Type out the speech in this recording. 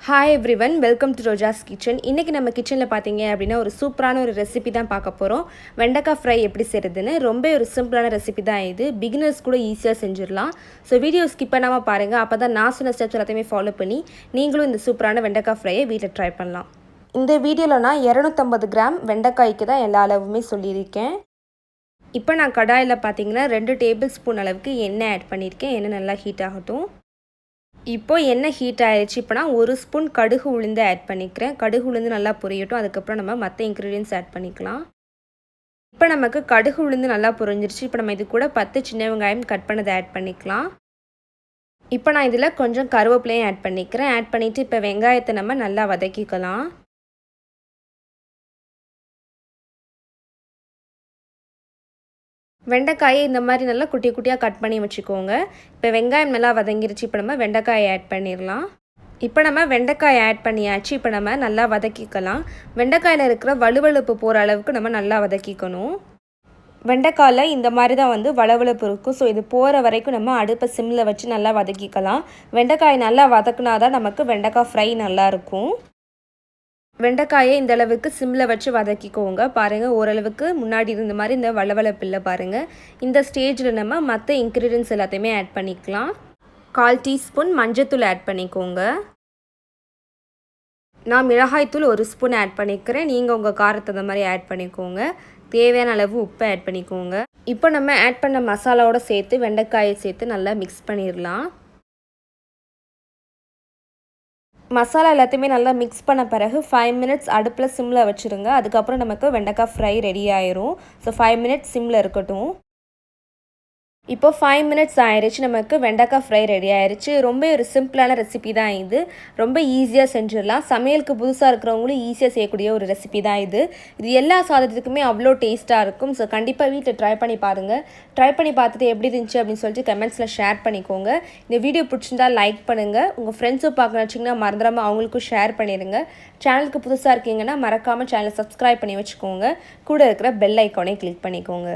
Hi everyone, welcome to Roja's Kitchen. இன்னைக்கு நம்ம கிச்சன்ல பாத்தீங்க அப்படினா ஒரு சூப்பரான ஒரு ரெசிபி தான் பார்க்க போறோம். வெண்டைக்காய் ஃப்ரை எப்படி செய்யறதுன்னு ரொம்ப ஒரு சிம்பிளான ரெசிபி தான் இது. பிகினர்ஸ் கூட ஈஸியா செஞ்சிரலாம். சோ வீடியோ ஸ்கிப் பண்ணாம பாருங்க. அப்பதான் நான் சொன்ன ஸ்டெப்ஸ் எல்லாத்தையுமே ஃபாலோ பண்ணி நீங்களும் இந்த சூப்பரான வெண்டைக்காய் ஃப்ரையை வீட்ல ட்ரை பண்ணலாம். இந்த வீடியோல நான் 250 கிராம் வெண்டைக்காய்க்கு தான் எல்லா அளவுமே சொல்லியிருக்கேன். இப்போ நான் கடாயில பாத்தீங்கன்னா 2 டேபிள் ஸ்பூன் அளவுக்கு எண்ணெய் ஆட் பண்ணிருக்கேன். எண்ணெய் நல்லா ஹீட் ஆகட்டும். இப்போ எண்ணெய் ஹீட் ஆயிடுச்சு. இப்போ நான் 1 ஸ்பூன் கடுகு உளுந்து ஆட் பண்ணிக்கிறேன். கடுகு உளுந்து நல்லா பொரியட்டும். அதுக்கப்புறம் நம்ம மற்ற இன்க்ரீடியன்ஸ் ஆட் பண்ணிக்கலாம். இப்போ நமக்கு கடுகு உளுந்து நல்லா பொரிஞ்சிருச்சு. இப்போ நம்ம இது கூட 10 சின்ன வெங்காயம் கட் பண்ணதை ஆட் பண்ணிக்கலாம். இப்போ நான் இதில் கொஞ்சம் கருவேப்பிலையும் ஆட் பண்ணிக்கிறேன். ஆட் பண்ணிவிட்டு இப்போ வெங்காயத்தை நம்ம நல்லா வதக்கிக்கலாம். வெண்டைக்காயை இந்த மாதிரி நல்லா குட்டி குட்டியாக கட் பண்ணி வச்சுக்கோங்க. இப்போ வெங்காயம் நல்லா வதங்கிருச்சு. இப்போ நம்ம வெண்டைக்காயை ஆட் பண்ணிடலாம். இப்போ நம்ம வெண்டைக்காயை ஆட் பண்ணியாச்சு. இப்போ நம்ம நல்லா வதக்கிக்கலாம். வெண்டைக்காயில் இருக்கிற வலுவழுப்பு போகிற அளவுக்கு நம்ம நல்லா வதக்கிக்கணும். வெண்டைக்காயில் இந்த மாதிரி தான் வளவளப்பு இருக்கும். ஸோ இது போகிற வரைக்கும் நம்ம அடுப்பை சிம்மில் வச்சு நல்லா வதக்கிக்கலாம். வெண்டைக்காய் நல்லா வதக்குனா தான் நமக்கு வெண்டைக்காய் ஃப்ரை நல்லாயிருக்கும். வெண்டைக்காயை இந்த அளவுக்கு சிம்மில் வச்சு வதக்கிக்கோங்க. பாருங்கள், ஓரளவுக்கு முன்னாடி இருந்த மாதிரி இந்த வளவளப்பில்லை பாருங்கள். இந்த ஸ்டேஜில் நம்ம மற்ற இன்க்ரீடியன்ஸ் எல்லாத்தையுமே ஆட் பண்ணிக்கலாம். 1/4 டீஸ்பூன் மஞ்சத்தூள் ஆட் பண்ணிக்கோங்க. நான் மிளகாய்த்தூள் 1 ஸ்பூன் ஆட் பண்ணிக்கிறேன். நீங்கள் உங்கள் காரத்தை அந்த மாதிரி ஆட் பண்ணிக்கோங்க. தேவையான அளவு உப்பை ஆட் பண்ணிக்கோங்க. இப்போ நம்ம ஆட் பண்ண மசாலாவோட சேர்த்து வெண்டைக்காயை சேர்த்து நல்லா மிக்ஸ் பண்ணிடலாம். மசாலா எல்லாத்தையுமே நல்லா மிக்ஸ் பண்ண பிறகு 5 மினிட்ஸ் அடுப்பில் சிம்மில் வச்சுருங்க. அதுக்கப்புறம் நமக்கு வெண்டைக்காய் ஃப்ரை ரெடி ஆயிரும். ஸோ 5 மினிட்ஸ் சிம்மில் இருக்கட்டும். இப்போ 5 மினிட்ஸ் ஆயிடுச்சு. நமக்கு வெண்டைக்காய் ஃப்ரை ரெடி ஆயிடுச்சு. ரொம்ப ஒரு சிம்பிளான ரெசிபி தான் இது. ரொம்ப ஈஸியாக செஞ்சிடலாம். சமையலுக்கு புதுசாக இருக்கிறவங்களும் ஈஸியாக செய்யக்கூடிய ஒரு ரெசிபி தான் இது. இது எல்லா சாதத்துக்குமே அவ்வளோ டேஸ்ட்டாக இருக்கும். ஸோ கண்டிப்பாக வீட்டில் ட்ரை பண்ணி பாருங்கள். ட்ரை பண்ணி பார்த்துட்டு எப்படி இருந்துச்சு அப்படின்னு சொல்லிட்டு கமெண்ட்ஸில் ஷேர் பண்ணிக்கோங்க. இந்த வீடியோ பிடிச்சிருந்தா லைக் பண்ணுங்கள். உங்கள் ஃப்ரெண்ட்ஸும் பார்க்க வச்சிங்கன்னா மறந்துடாமல் அவங்களுக்கும் ஷேர் பண்ணிடுங்க. சேனலுக்கு புதுசாக இருக்கீங்கன்னா மறக்காமல் சேனலை சப்ஸ்கிரைப் பண்ணி வச்சுக்கோங்க. கூட இருக்கிற பெல் ஐக்கானை கிளிக் பண்ணிக்கோங்க.